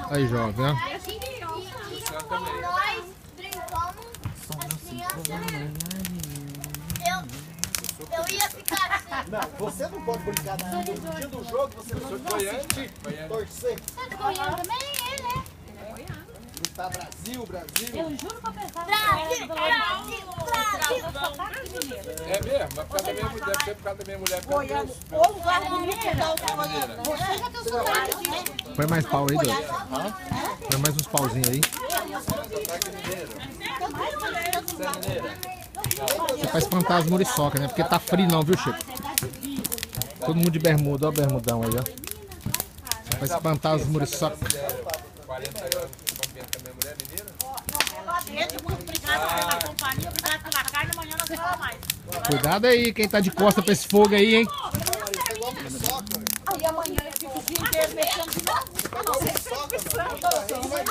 Aí, jovem, ó. Nós brincamos assim, eu ia ficar assim. Não, você não pode brincar no dia do jogo, você não pode assistir, torcer. Você tá goiano também? Ele é. Gritar Brasil, Brasil. Eu juro pra pensar Brasil, Brasil, É mesmo? Mas por causa da minha mulher, deve ser por causa da minha mulher. Goiano, ou lugar bonito que dá o goiano. Você já tem o sotaque. Põe mais pau aí, doido. Põe mais uns pauzinhos aí. Isso é pra espantar as muriçocas, né? Porque tá frio não, viu, Chico? Todo mundo de bermuda, ó o bermudão aí, ó. Pra espantar as muriçocas. 40 anos convivendo com a minha mulher mineira. Muito obrigada pela companhia, obrigada pela carne, amanhã nós falamos mais. Cuidado aí, quem tá de costa pra esse fogo aí, hein? E amanhã eu fico o dia inteiro mexendo de novo. Soca, mano.